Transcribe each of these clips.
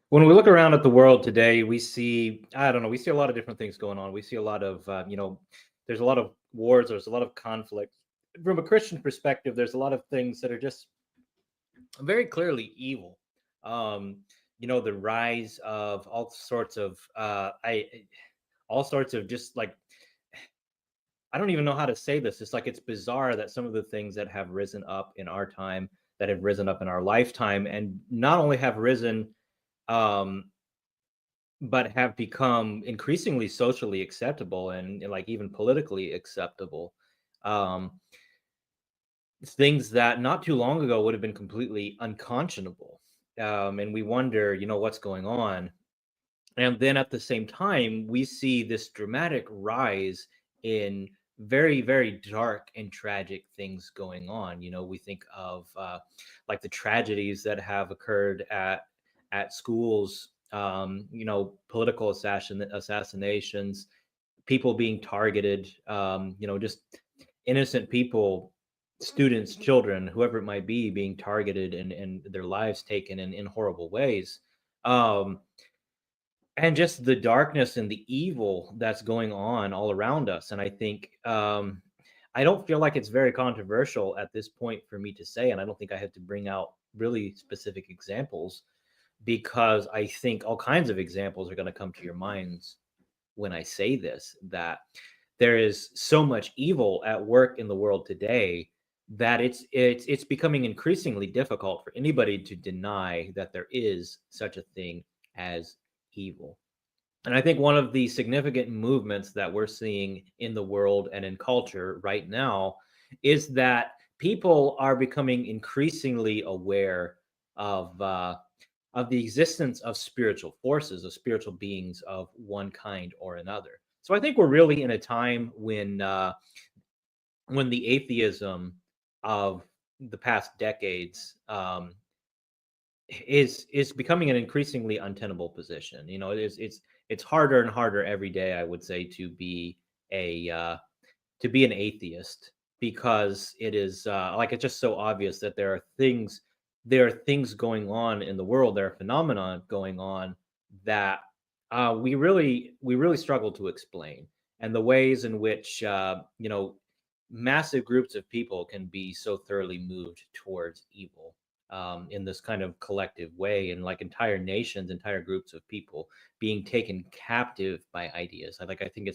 When we look around at the world today, we see, I don't know, we see a lot of different things going on. We see a lot of, there's a lot of wars, there's a lot of conflict. From a Christian perspective, there's a lot of things that are just very clearly evil. Um, the rise of all sorts of just like, I don't even know how to say this. It's like it's bizarre that some of the things that have risen up in our time, that have risen up in our lifetime, and not only have risen, um, but have become increasingly socially acceptable and like even politically acceptable. Um, things that not too long ago would have been completely unconscionable. And we wonder, what's going on. And then at the same time, we see this dramatic rise in very, very dark and tragic things going on. We think of like the tragedies that have occurred at schools, political assassinations, people being targeted, just innocent people, students, children, whoever it might be, being targeted and their lives taken in horrible ways. Um, and just the darkness and the evil that's going on all around us. And I think I don't feel like it's very controversial at this point for me to say, and I don't think I have to bring out really specific examples because I think all kinds of examples are going to come to your minds when I say this, that there is so much evil at work in the world today that it's becoming increasingly difficult for anybody to deny that there is such a thing as evil. And I think one of the significant movements that we're seeing in the world and in culture right now is that people are becoming increasingly aware of uh, of the existence of spiritual forces, of spiritual beings of one kind or another. So I think we're really in a time when the atheism of the past decades is becoming an increasingly untenable position. It's harder and harder every day, I would say, a to be an atheist because it is like it's just so obvious that there are things going on in the world, there are phenomena going on that we really struggle to explain, and the ways in which massive groups of people can be so thoroughly moved towards evil in this kind of collective way, and like entire nations, entire groups of people being taken captive by ideas. I think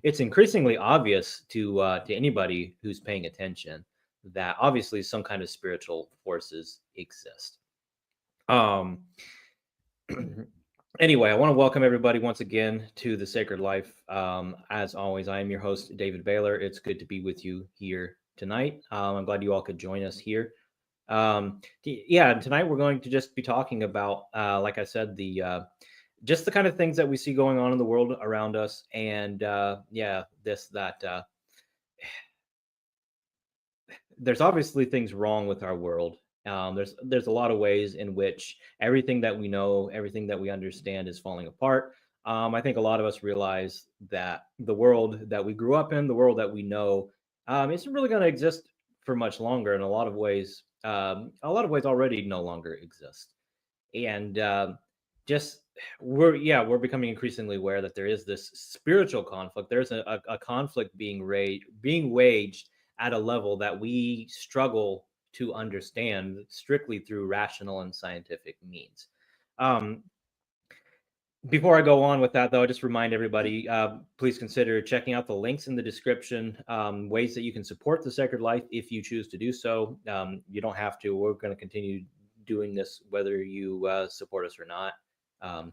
it's increasingly obvious to anybody who's paying attention that obviously some kind of spiritual forces exist. Um, anyway, I want to welcome everybody once again to the Sacred Life. As always, I am your host, David Baylor. It's good to be with you here tonight. I'm glad you all could join us here. Yeah, and tonight we're going to just be talking about, like I said, the just the kind of things that we see going on in the world around us, and yeah, this that there's obviously things wrong with our world. There's a lot of ways in which everything that we know, everything that we understand is falling apart. I think a lot of us realize that the world that we grew up in, the world that we know, isn't really going to exist for much longer. In a lot of ways already no longer exist. And just we're becoming increasingly aware that there is this spiritual conflict. There's a conflict being waged at a level that we struggle to understand strictly through rational and scientific means. Um, before I go on with that, though, I just remind everybody, please consider checking out the links in the description, ways that you can support the Sacred Life if you choose to do so. You don't have to. We're going to continue doing this whether you support us or not. Um,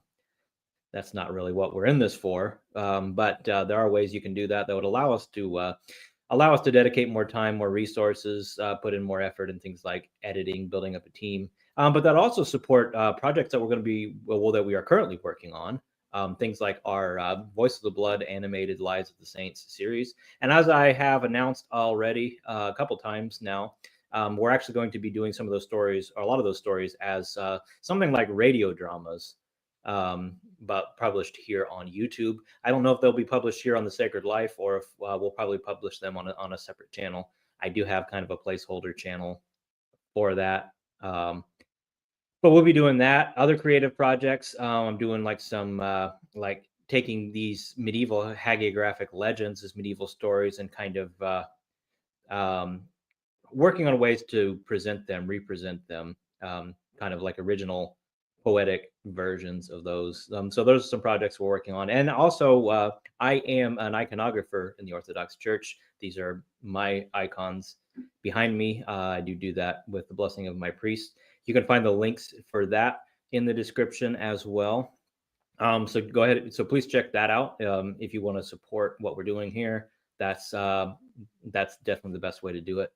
that's not really what we're in this for, but there are ways you can do that that would allow us to dedicate more time, more resources, put in more effort in things like editing, building up a team. But that also support projects that we're going to be, well, that we are currently working on. Things like our Voice of the Blood animated Lives of the Saints series. And as I have announced already a couple times now, we're actually going to be doing some of those stories, or a lot of those stories, as something like radio dramas, but published here on YouTube. I don't know if they'll be published here on the Sacred Life or if we'll probably publish them on a separate channel. I do have kind of a placeholder channel for that. but we'll be doing that. Other creative projects. I'm doing like some like taking these medieval hagiographic legends as medieval stories and kind of um, working on ways to present them, represent them, kind of like original poetic versions of those. So those are some projects we're working on. And also, I am an iconographer in the Orthodox Church. These are my icons behind me. I do that with the blessing of my priest. You can find the links for that in the description as well. So go ahead. So please check that out if you want to support what we're doing here. That's definitely the best way to do it.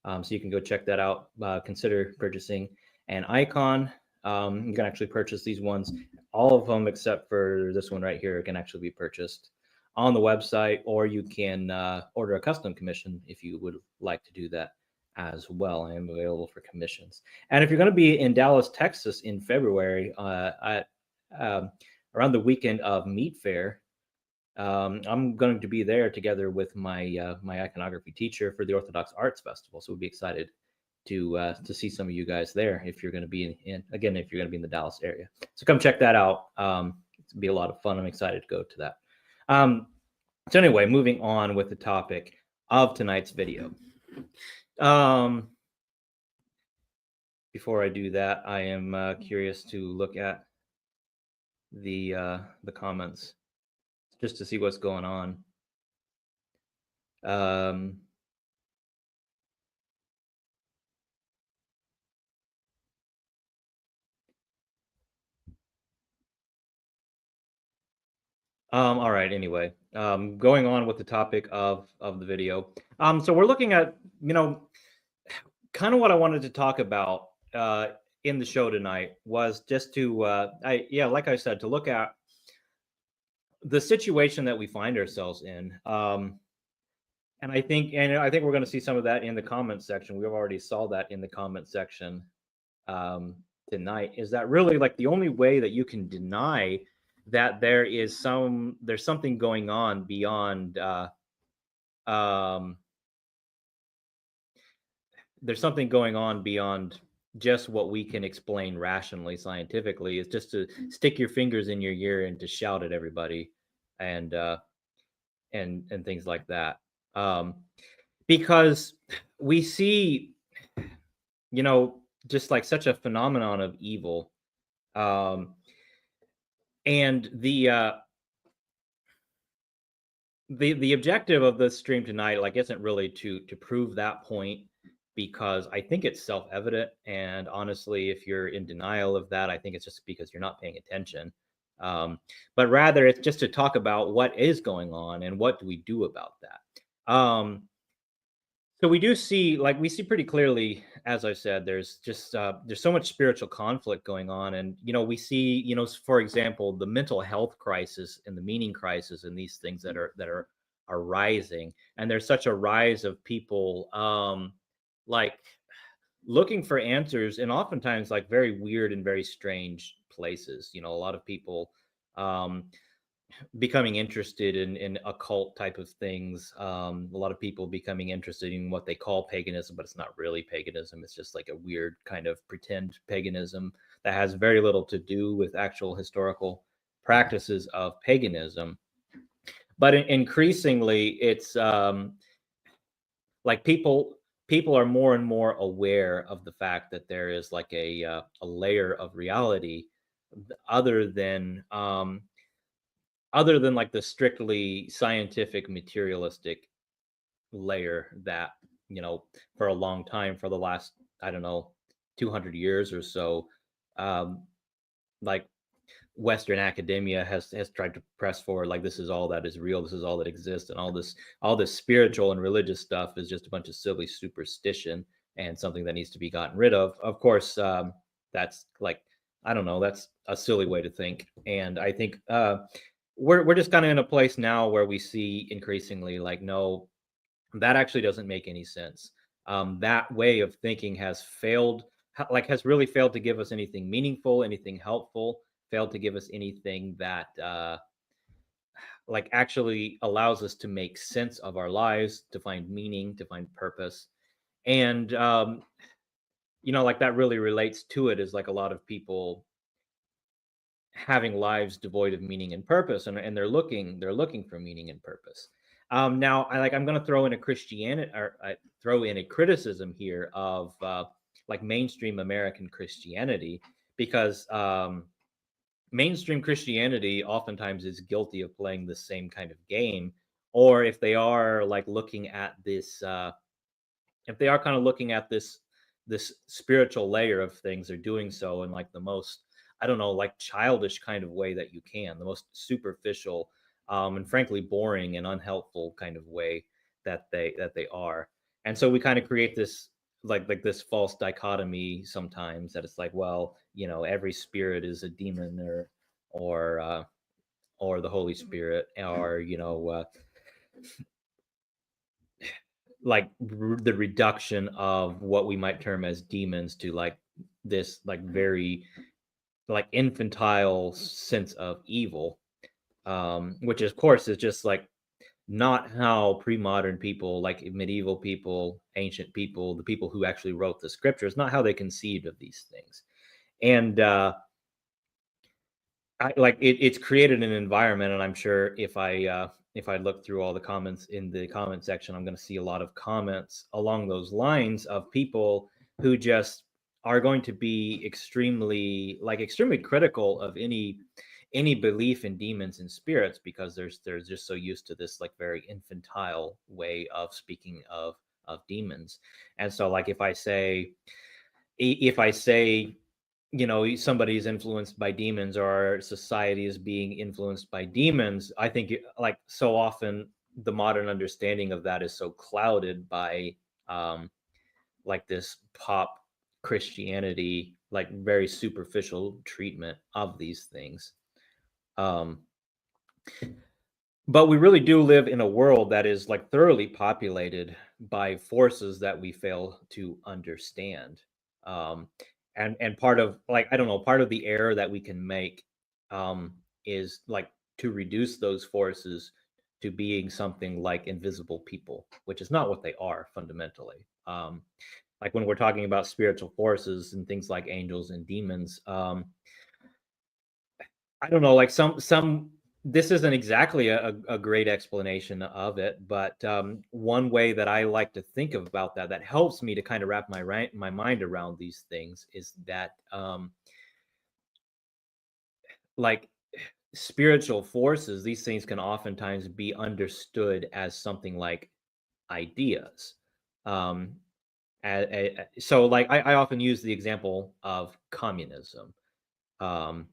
So you can go check that out. Consider purchasing an icon. You can actually purchase these ones. All of them except for this one right here can actually be purchased on the website, or you can order a custom commission if you would like to do that as well. I am available for commissions. And if you're going to be in Dallas, Texas in February around the weekend of Meat Fair, I'm going to be there together with my my iconography teacher for the Orthodox Arts Festival. So we'll be excited to see some of you guys there if you're going to be again if you're going to be in the Dallas area. So come check that out. It'll be a lot of fun. I'm excited to go to that. So anyway, moving on with the topic of tonight's video. Before I do that, I am curious to look at the comments just to see what's going on. All right, anyway, going on with the topic of the video. So we're looking at, kind of what I wanted to talk about in the show tonight was just to, like I said, to look at the situation that we find ourselves in. And I think we're going to see some of that in the comment section. We've already saw that in the comment section tonight. Is that really like the only way that you can deny that there's something going on beyond there's something going on beyond just what we can explain rationally, scientifically, is just to stick your fingers in your ear and to shout at everybody and things like that. Because we see, just like such a phenomenon of evil. And the objective of this stream tonight, like, isn't really to prove that point, because I think it's self-evident. And honestly, if you're in denial of that, I think it's just because you're not paying attention. But rather, it's just to talk about what is going on and what do we do about that. So we do see, like, we see pretty clearly, as I said, there's just there's so much spiritual conflict going on. And, we see, for example, the mental health crisis and the meaning crisis and these things that are rising. And there's such a rise of people like looking for answers, and oftentimes like very weird and very strange places. A lot of people becoming interested in occult type of things. A lot of people becoming interested in what they call paganism, but it's not really paganism. It's just like a weird kind of pretend paganism that has very little to do with actual historical practices of paganism. But increasingly, it's like people are more and more aware of the fact that there is like a layer of reality other than like the strictly scientific materialistic layer that, for a long time, for the last, I don't know, 200 years or so, like Western academia has tried to press forward, like, this is all that is real, this is all that exists, and all this spiritual and religious stuff is just a bunch of silly superstition and something that needs to be gotten rid of. Of course, that's like, I don't know, that's a silly way to think. And I think we're just kind of in a place now where we see increasingly, like, no, that actually doesn't make any sense. That way of thinking has failed, has really failed to give us anything meaningful, anything helpful, failed to give us anything that like actually allows us to make sense of our lives, to find meaning, to find purpose. And like that really relates to it, is like a lot of people having lives devoid of meaning and purpose, and they're looking for meaning and purpose. Now I'm going to throw in a Christianity, or throw in a criticism here of like mainstream American Christianity, because mainstream Christianity oftentimes is guilty of playing the same kind of game, or if they are like looking at this if they are kind of looking at this spiritual layer of things, they're doing so in like the most, I don't know, like childish kind of way that you can, the most superficial, and frankly boring and unhelpful kind of way that they are. And so we kind of create this like this false dichotomy sometimes, that it's like, well, every spirit is a demon, or or the Holy Spirit, or like the reduction of what we might term as demons to like this like very like infantile sense of evil, which of course is just like not how pre-modern people, like medieval people, ancient people, the people who actually wrote the scriptures, not how they conceived of these things. And it's created an environment, and I'm sure if I look through all the comments in the comment section, I'm going to see a lot of comments along those lines of people who just are going to be extremely critical of any belief in demons and spirits, because they're just so used to this like very infantile way of speaking of demons. And so like if I say somebody's influenced by demons, or our society is being influenced by demons, I think like so often the modern understanding of that is so clouded by like this pop Christianity, like very superficial treatment of these things. um but we really do live in a world that is like thoroughly populated by forces that we fail to understand. um and part of, like, I don't know, part of the error that we can make is like to reduce those forces to being something like invisible people, which is not what they are fundamentally. Like when we're talking about spiritual forces and things like angels and demons, I don't know, like some this isn't exactly a great explanation of it, but one way that I like to think about that helps me to kind of wrap my mind around these things is that like spiritual forces, these things can oftentimes be understood as something like ideas. Um, so like I often use the example of communism. Um,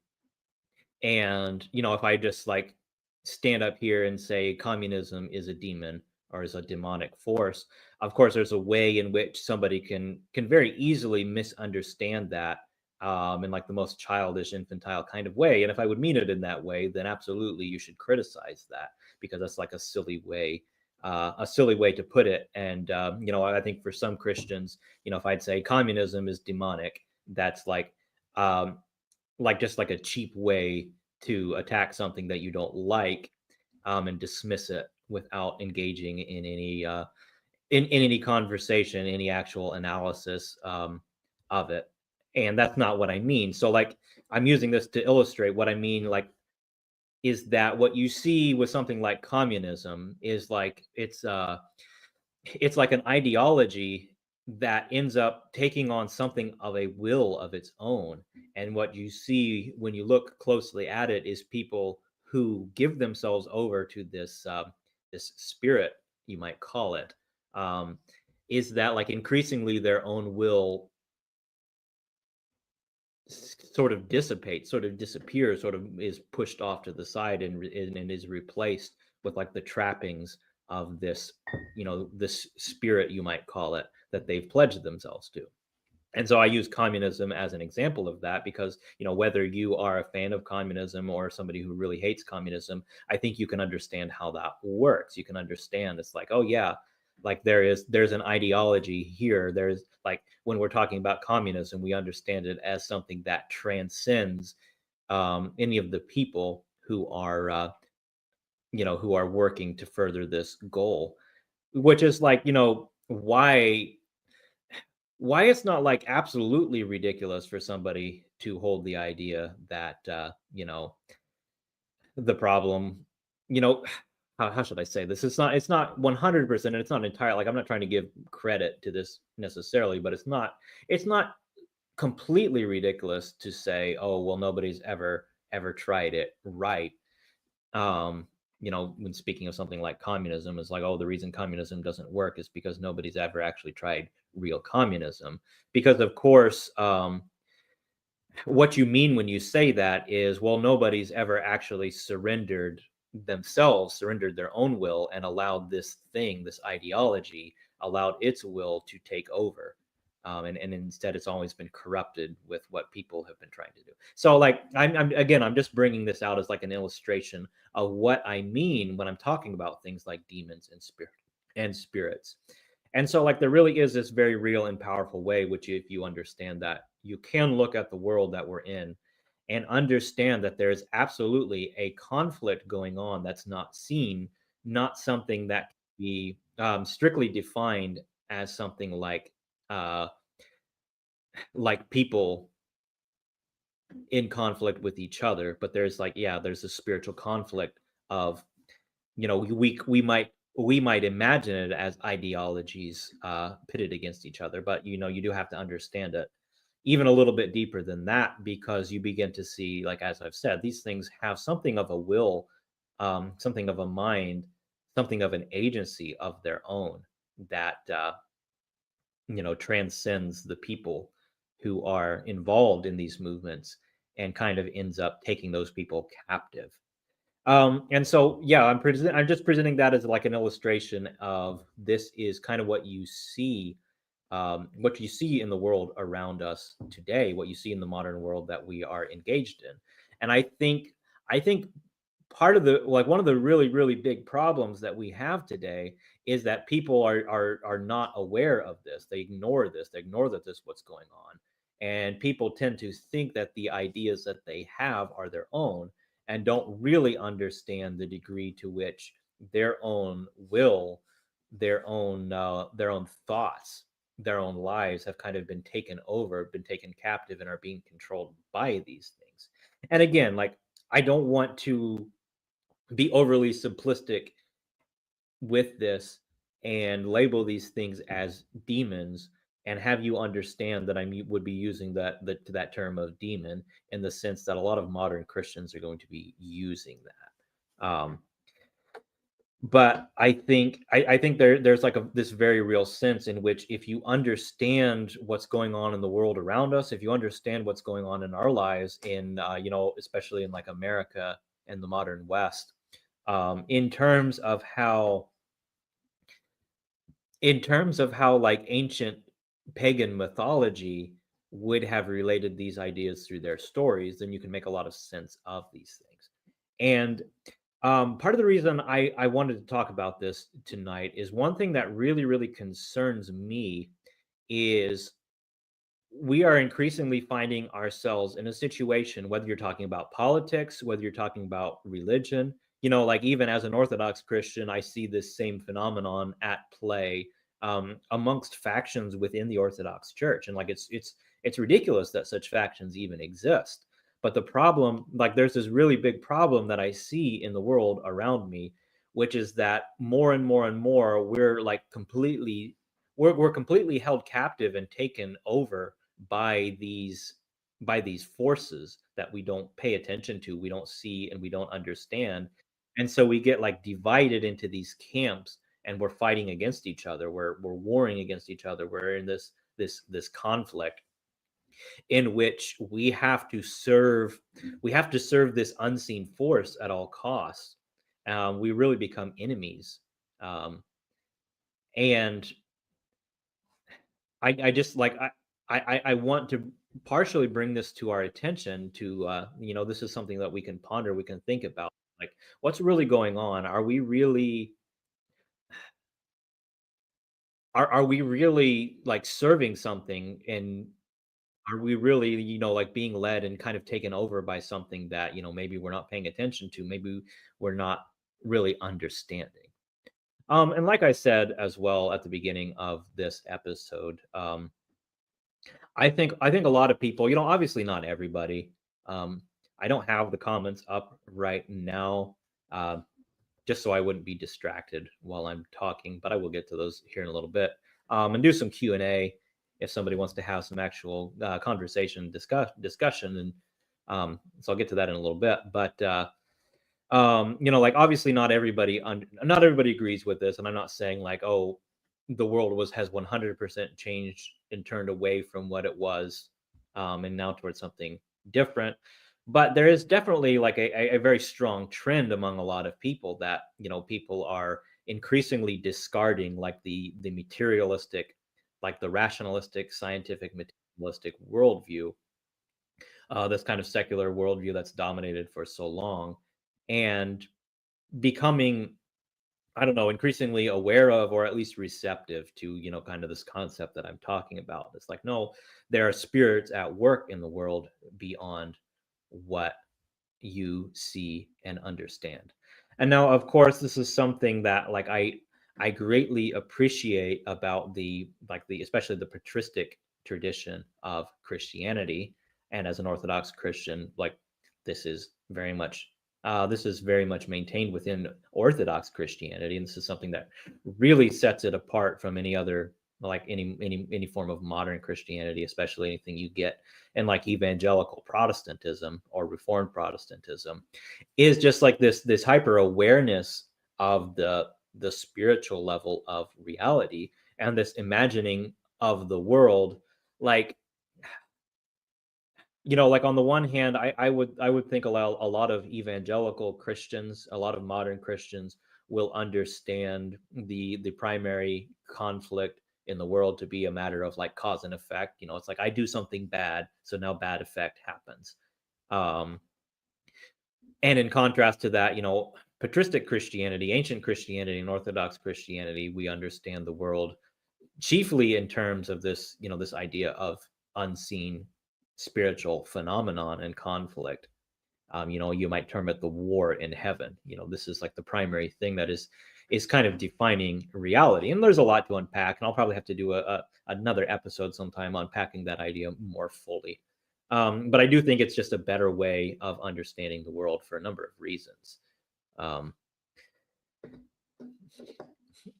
And, if I just like stand up here and say communism is a demon or is a demonic force, of course, there's a way in which somebody can very easily misunderstand that, in like the most childish, infantile kind of way. And if I would mean it in that way, then absolutely you should criticize that, because that's like a silly way to put it. And I think for some Christians, if I'd say communism is demonic, that's like just like a cheap way to attack something that you don't like, and dismiss it without engaging in any conversation, any actual analysis of it. And that's not what I mean. So like I'm using this to illustrate what I mean, like is that what you see with something like communism is like it's like an ideology that ends up taking on something of a will of its own. And what you see when you look closely at it is people who give themselves over to this spirit, you might call it, um, is that like increasingly their own will sort of dissipates, sort of disappears, sort of is pushed off to the side, and is replaced with like the trappings of this spirit, you might call it, that they've pledged themselves to. And so I use communism as an example of that, because whether you are a fan of communism or somebody who really hates communism, I think you can understand how that works. You can understand, it's like, oh yeah, like there's an ideology here. There's like, when we're talking about communism, we understand it as something that transcends any of the people who are working to further this goal, which is like, why why it's not like absolutely ridiculous for somebody to hold the idea that the problem, you know, how should I say this? It's not 100%, and it's not entire. Like I'm not trying to give credit to this necessarily, but it's not completely ridiculous to say, oh well, nobody's ever tried it right. um when speaking of something like communism, is like, oh, the reason communism doesn't work is because nobody's ever actually tried real communism. Because of course, what you mean when you say that is, well, nobody's ever actually surrendered their own will, and allowed this thing, this ideology, allowed its will to take over. And instead, it's always been corrupted with what people have been trying to do. So, like, I'm just bringing this out as like an illustration of what I mean when I'm talking about things like demons and spirits. And so, like, there really is this very real and powerful way, which, if you understand that, you can look at the world that we're in and understand that there's absolutely a conflict going on that's not seen, not something that can be strictly defined as something uh, like people in conflict with each other. But there's like, yeah, there's a spiritual conflict of, we might imagine it as ideologies pitted against each other, but you do have to understand it even a little bit deeper than that, because you begin to see, like, as I've said, these things have something of a will, something of a mind, something of an agency of their own that transcends the people who are involved in these movements, and kind of ends up taking those people captive. And so, yeah, I'm just presenting that as like an illustration of, this is kind of what you see in the world around us today, what you see in the modern world that we are engaged in. And I think part of the like one of the really really big problems that we have today is that people are not aware of this. They ignore this. They ignore that this what's going on, and people tend to think that the ideas that they have are their own, and don't really understand the degree to which their own will, their own thoughts, their own lives have kind of been taken over, been taken captive, and are being controlled by these things. And again, like, I don't want to be overly simplistic with this and label these things as demons, and have you understand that would be using that term of demon in the sense that a lot of modern Christians are going to be using that. But I think there's like this very real sense in which, if you understand what's going on in the world around us, if you understand what's going on in our lives, in especially in like America and the modern West, in terms of how like ancient pagan mythology would have related these ideas through their stories, then you can make a lot of sense of these things. And part of the reason I wanted to talk about this tonight is, one thing that really really concerns me is, we are increasingly finding ourselves in a situation, whether you're talking about politics, whether you're talking about religion, like, even as an Orthodox Christian, I see this same phenomenon at play amongst factions within the Orthodox Church. And like, it's ridiculous that such factions even exist. But the problem, like, there's this really big problem that I see in the world around me, which is that more and more and more, we're completely held captive and taken over by these forces that we don't pay attention to, we don't see, and we don't understand. And so we get like divided into these camps, and we're fighting against each other. We're warring against each other. We're in this conflict in which we have to serve this unseen force at all costs. We really become enemies. And I just like I want to partially bring this to our attention, to this is something that we can ponder, we can think about, like, what's really going on. Are we really like serving something, and are we really, like, being led and kind of taken over by something that, maybe we're not paying attention to, maybe we're not really understanding. And like I said as well at the beginning of this episode, I think a lot of people, obviously not everybody. Um, I don't have the comments up right now, uh, just so I wouldn't be distracted while I'm talking, but I will get to those here in a little bit, and do some Q&A if somebody wants to have some actual conversation discussion, and so I'll get to that in a little bit. But like obviously not everybody agrees with this, and I'm not saying like, oh, the world has 100% changed and turned away from what it was, and now towards something different. But there is definitely like a very strong trend among a lot of people that people are increasingly discarding like the materialistic, like the rationalistic, scientific, materialistic worldview, this kind of secular worldview that's dominated for so long, and becoming, I don't know, increasingly aware of, or at least receptive to, kind of this concept that I'm talking about. It's like, no, there are spirits at work in the world beyond what you see and understand. And now, of course, this is something that like I greatly appreciate about the especially the patristic tradition of Christianity. And as an Orthodox Christian, like this is very much maintained within Orthodox Christianity, and this is something that really sets it apart from any other, like any form of modern Christianity, especially anything you get in like evangelical Protestantism or Reformed Protestantism, is just like this hyper awareness of the spiritual level of reality, and this imagining of the world, like like on the one hand, I would think a lot of evangelical Christians, a lot of modern Christians will understand the primary conflict in the world to be a matter of like cause and effect. It's like I do something bad, so now bad effect happens. Um, and in contrast to that, patristic Christianity, ancient Christianity, and Orthodox Christianity, we understand the world chiefly in terms of this idea of unseen spiritual phenomenon and conflict. You might term it the war in heaven. This is like the primary thing that is kind of defining reality. And there's a lot to unpack, and I'll probably have to do another episode sometime unpacking that idea more fully. But I do think it's just a better way of understanding the world for a number of reasons. Um,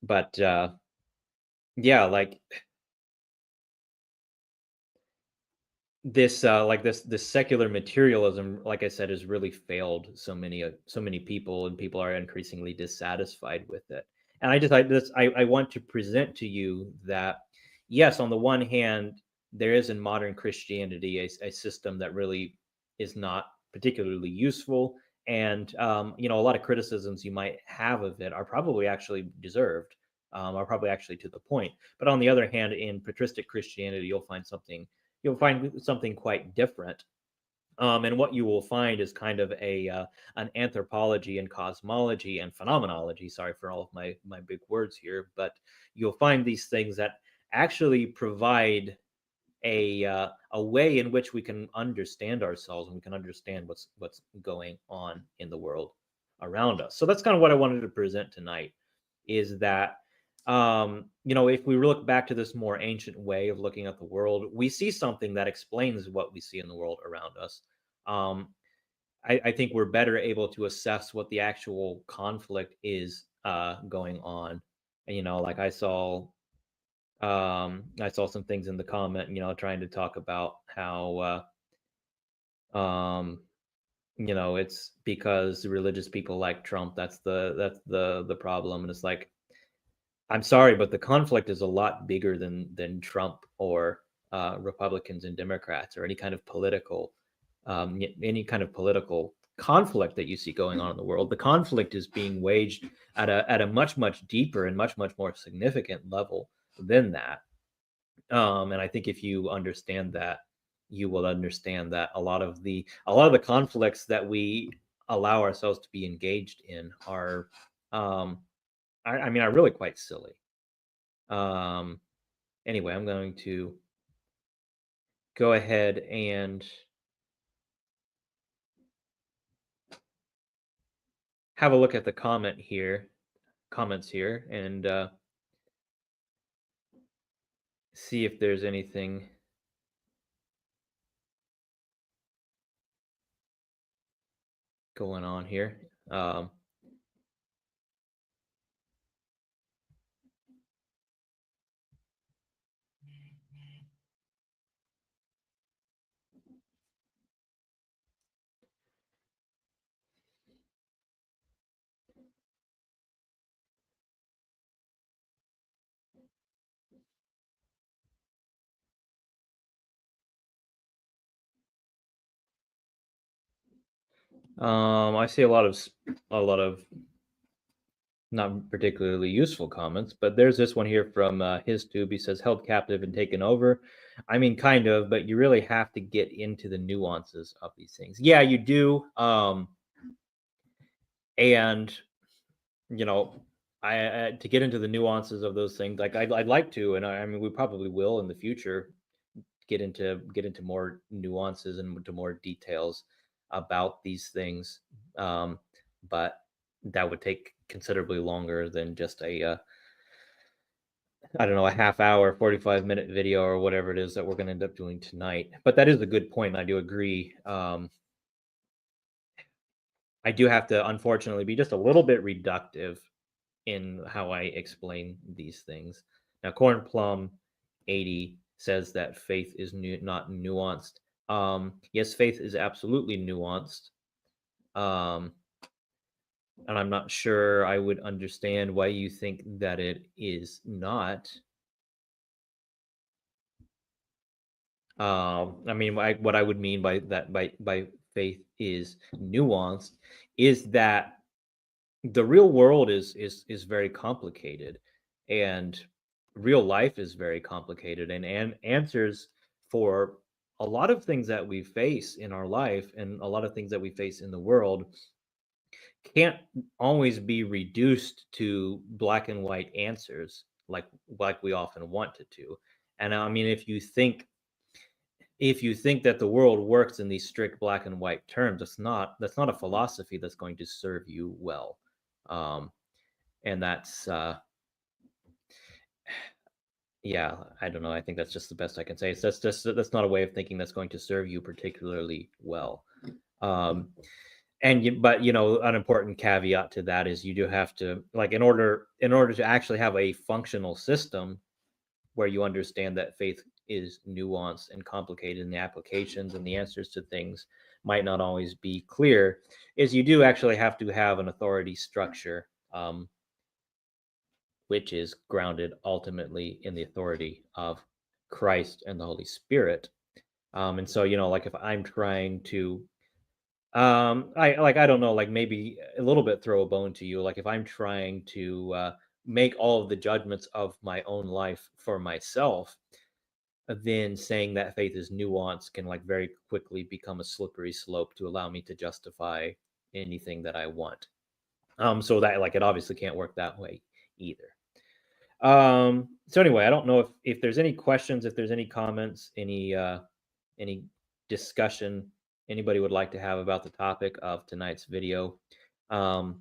but yeah, like this secular materialism, like I said, has really failed so many people, and people are increasingly dissatisfied with it. And I want to present to you that yes, on the one hand, there is in modern Christianity a system that really is not particularly useful, and a lot of criticisms you might have of it are probably actually deserved, are probably actually to the point. But on the other hand, in patristic Christianity, you'll find something quite different. And what you will find is kind of an anthropology and cosmology and phenomenology. Sorry for all of my big words here, but you'll find these things that actually provide a way in which we can understand ourselves, and we can understand what's going on in the world around us. So that's kind of what I wanted to present tonight, is that if we look back to this more ancient way of looking at the world, we see something that explains what we see in the world around us. Um, I think we're better able to assess what the actual conflict is going on. And, like I saw some things in the comment, trying to talk about how it's because religious people like Trump. That's the problem. And it's like, I'm sorry, but the conflict is a lot bigger than Trump or Republicans and Democrats, or any kind of political conflict that you see going on in the world. The conflict is being waged at a much deeper and much more significant level than that. And I think if you understand that, you will understand that a lot of the conflicts that we allow ourselves to be engaged in are, I mean, are really quite silly. Um, anyway, I'm going to go ahead and have a look at the comments here, and see if there's anything going on here. I see a lot of not particularly useful comments, but there's this one here from his tube. He says, held captive and taken over. I mean, kind of, but you really have to get into the nuances of these things. Yeah, you do. And you know, I to get into the nuances of those things, like I'd like to, and I mean, we probably will in the future get into more nuances and into more details about these things. But that would take considerably longer than just I don't know, a half hour, 45-minute video or whatever it is that we're going to end up doing tonight. But that is a good point. I do agree. I do have to, unfortunately, be just a little bit reductive in how I explain these things. Now, Corn Plum 80 says that faith is not nuanced. Yes, faith is absolutely nuanced. Um, and I'm not sure I would understand why you think that it is not. I mean, what I would mean by that by faith is nuanced is that the real world is very complicated, and real life is very complicated, and answers for a lot of things that we face in our life and a lot of things that we face in the world can't always be reduced to black and white answers like we often want it to. And I mean, if you think that the world works in these strict black and white terms, that's not a philosophy that's going to serve you well. Um, and that's yeah, I don't know. I think that's just the best I can say. That's not a way of thinking that's going to serve you particularly well. Um, but an important caveat to that is you do have to, like, in order to actually have a functional system where you understand that faith is nuanced and complicated, and the applications and the answers to things might not always be clear, is you do actually have to have an authority structure, which is grounded ultimately in the authority of Christ and the Holy Spirit. And so, like, if I'm trying to I don't know, like, maybe a little bit throw a bone to you, like, if I'm trying to make all of the judgments of my own life for myself, then saying that faith is nuanced can, like, very quickly become a slippery slope to allow me to justify anything that I want. So that, like, it obviously can't work that way either. So anyway, I don't know if there's any questions, if there's any comments, any discussion anybody would like to have about the topic of tonight's video. Go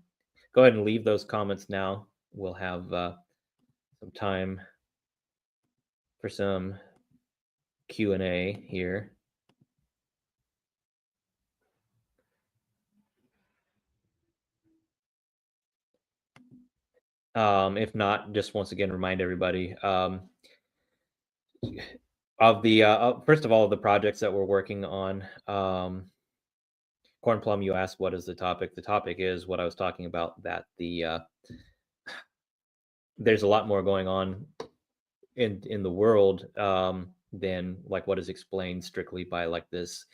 ahead and leave those comments now. We'll have some time for some Q&A here. If not, just once again remind everybody of the first of all, the projects that we're working on. Corn Plum, you asked what is the topic. The topic is what I was talking about, that there's a lot more going on in the world than, like, what is explained strictly by, like, this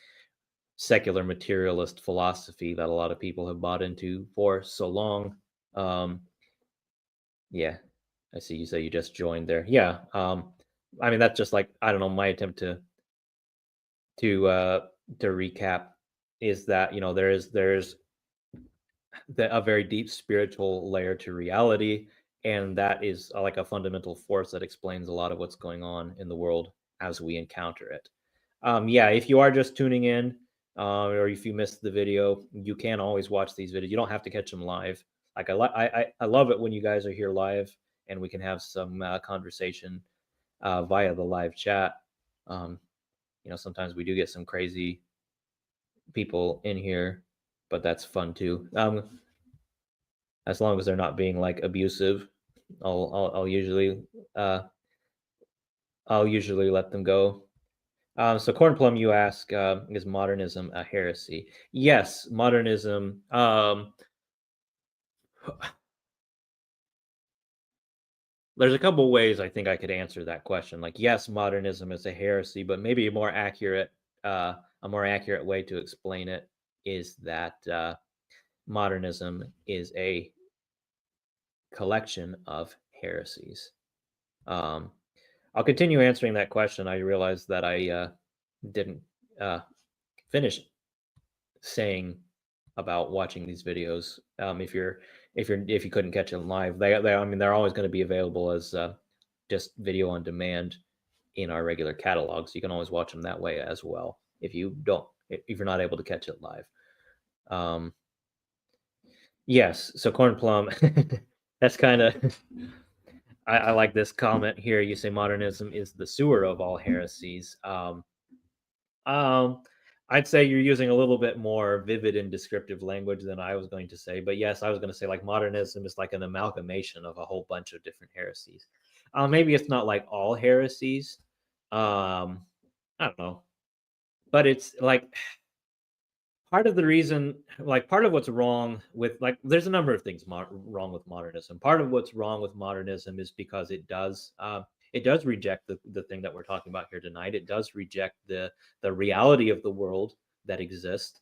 secular materialist philosophy that a lot of people have bought into for so long. Yeah, I see you say you just joined there. Yeah, I mean, that's just, like, I don't know, my attempt to recap is that, there's a very deep spiritual layer to reality, and that is like a fundamental force that explains a lot of what's going on in the world as we encounter it. Yeah, if you are just tuning in, or if you missed the video, you can always watch these videos. You don't have to catch them live. Like, I love it when you guys are here live and we can have some conversation via the live chat. Sometimes we do get some crazy people in here. but that's fun too. As long as they're not being like abusive, I'll usually let them go. So Corn Plum, you ask, is modernism a heresy? Yes, modernism. There's a couple ways I think I could answer that question. Like, yes, modernism is a heresy, but maybe a more accurate way to explain it is that modernism is a collection of heresies. Um, I'll continue answering that question. I realized that I didn't finish saying about watching these videos. If you couldn't catch them live, I mean they're always going to be available as just video on demand in our regular catalog, so you can always watch them that way as well. If you're not able to catch it live. Yes, so Corn Plum, that's kind of. I like this comment here. You say modernism is the sewer of all heresies. Um, I'd say you're using a little bit more vivid and descriptive language than I was going to say. But yes, I was going to say like modernism is like an amalgamation of a whole bunch of different heresies. Maybe it's not like all heresies. I don't know, but it's like part of the reason, like part of what's wrong with like there's a number of things wrong with modernism. Part of what's wrong with modernism is because it does reject the thing that we're talking about here tonight. It does reject the reality of the world that exists,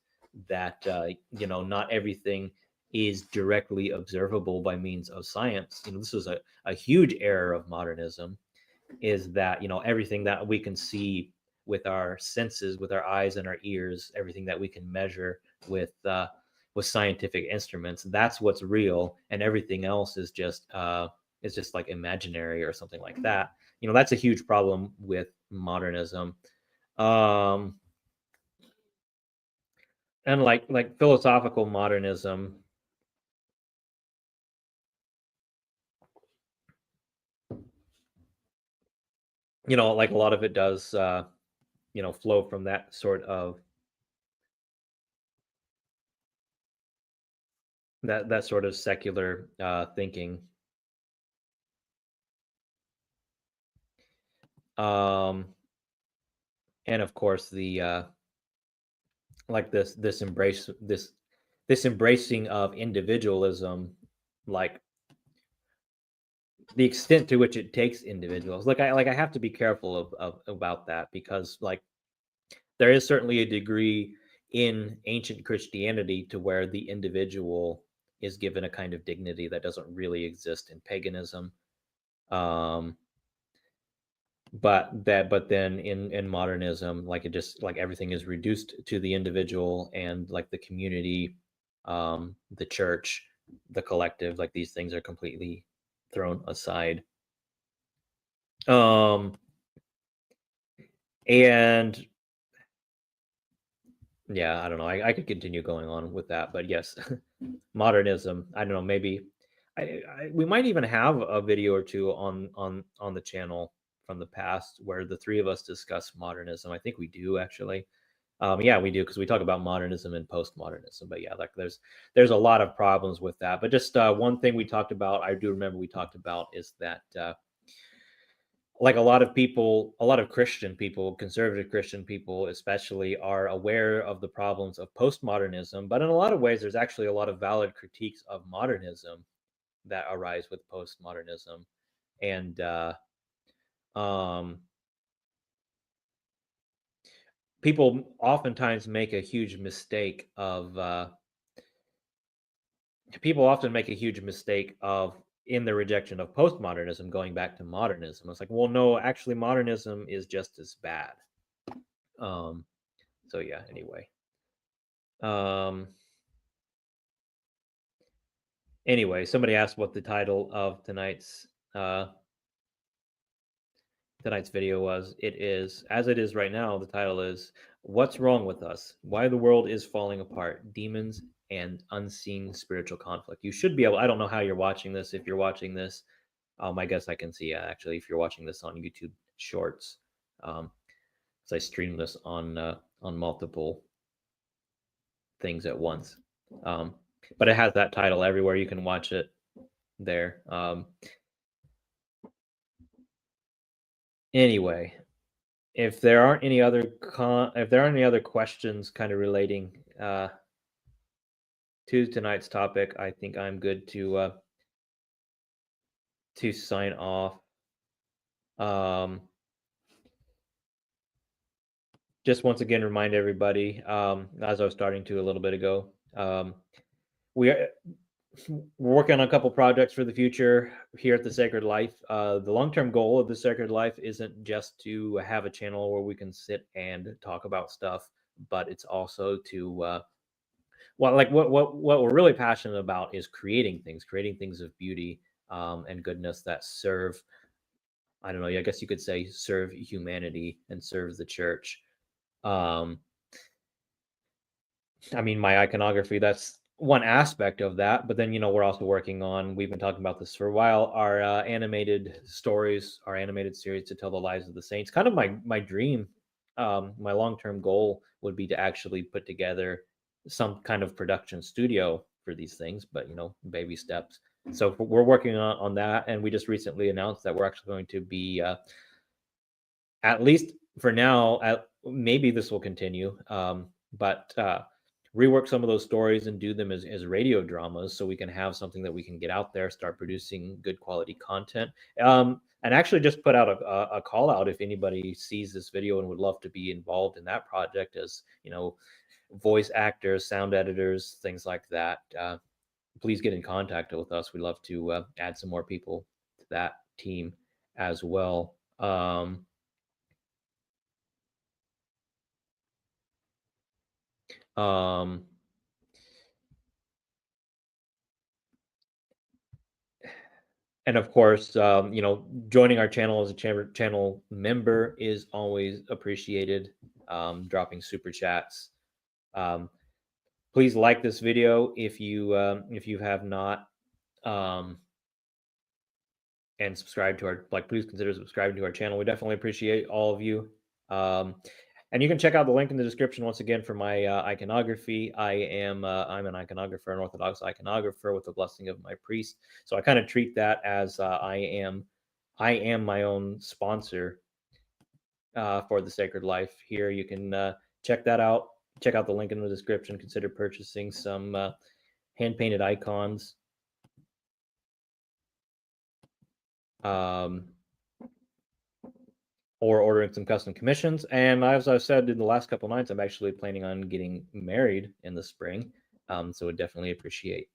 that not everything is directly observable by means of science. This is a huge error of modernism, is that everything that we can see with our senses, with our eyes and our ears, everything that we can measure with scientific instruments, that's what's real, and everything else is just like imaginary or something like that. That's a huge problem with modernism. um and like philosophical modernism, like a lot of it does flow from that sort of that sort of secular thinking. um and of course the like this embracing of individualism, like the extent to which it takes individuals. I have to be careful of about that, because like there is certainly a degree in ancient Christianity to where the individual is given a kind of dignity that doesn't really exist in paganism. um but then in modernism, like it just like everything is reduced to the individual, and like the community, the church, the collective, like these things are completely thrown aside. um and yeah, I don't know, I could continue going on with that, but yes. Modernism, I don't know, maybe we might even have a video or two on the channel from the past where the three of us discuss modernism. I think we do actually. Yeah, we do, because we talk about modernism and postmodernism. But yeah, like there's a lot of problems with that. But just one thing we talked about, I do remember we talked about, is that like a lot of people, a lot of Christian people, conservative Christian people especially, are aware of the problems of postmodernism, but in a lot of ways there's actually a lot of valid critiques of modernism that arise with postmodernism. And um people oftentimes make a huge mistake of people often make a huge mistake of, in the rejection of postmodernism, going back to modernism. It's like, well, no, actually modernism is just as bad. um so yeah, anyway. um Anyway, somebody asked what the title of uh tonight's video was. It is, as it is right now, the title is "What's Wrong with Us? Why the World is Falling Apart: Demons and Unseen Spiritual Conflict." You should be able, I don't know how you're watching this. If you're watching this, I guess I can see, actually, if you're watching this on YouTube Shorts, because I stream this on multiple things at once. But it has that title everywhere. You can watch it there. Anyway, if there aren't any other questions kind of relating to tonight's topic, I think I'm good to sign off. Just once again, remind everybody, as I was starting to a little bit ago, we're working on a couple projects for the future here at the Sacred Life. The long-term goal of the Sacred Life isn't just to have a channel where we can sit and talk about stuff, but it's also to what we're really passionate about is creating things of beauty and goodness that serve, I don't know, I guess you could say, serve humanity and serve the church. um I mean, my iconography, that's one aspect of that. But then, we're also working on, we've been talking about this for a while, our animated stories, our animated series to tell the lives of the saints. Kind of my dream, my long-term goal would be to actually put together some kind of production studio for these things, but, baby steps. So we're working on that. And we just recently announced that we're actually going to be, at least for now, maybe this will continue, but rework some of those stories and do them as radio dramas, so we can have something that we can get out there, start producing good quality content. And actually just put out a call out if anybody sees this video and would love to be involved in that project as, voice actors, sound editors, things like that. Please get in contact with us. We'd love to add some more people to that team as well. Um, and of course, joining our channel as a channel member is always appreciated. Dropping super chats. Um, please like this video if you have not, and subscribe to our, please consider subscribing to our channel. We definitely appreciate all of you. And you can check out the link in the description once again for my iconography. I'm an iconographer, an Orthodox iconographer with the blessing of my priest. So I kind of treat that as I am my own sponsor for the Sacred Life. Here you can check that out. Check out the link in the description. Consider purchasing some hand painted icons. Or ordering some custom commissions. And as I've said in the last couple nights, I'm actually planning on getting married in the spring. So would definitely appreciate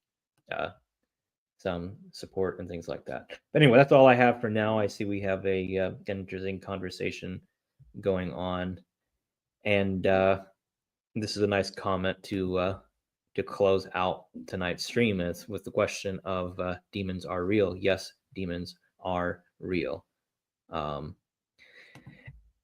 some support and things like that. But anyway, that's all I have for now. I see we have an interesting conversation going on. And this is a nice comment to close out tonight's stream is with the question of demons are real. Yes, demons are real.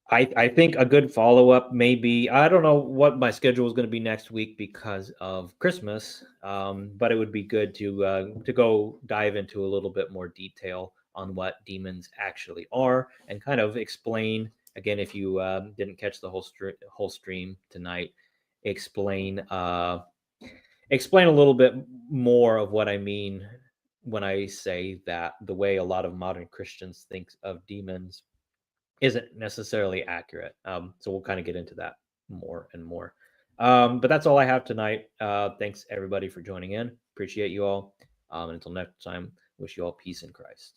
I think a good follow-up may be, I don't know what my schedule is going to be next week because of Christmas, but it would be good to go dive into a little bit more detail on what demons actually are and kind of explain, again, if you didn't catch the whole stream tonight, explain a little bit more of what I mean when I say that the way a lot of modern Christians think of demons isn't necessarily accurate. So we'll kind of get into that more and more. But that's all I have tonight. Thanks everybody for joining in. Appreciate you all. And until next time, wish you all peace in Christ.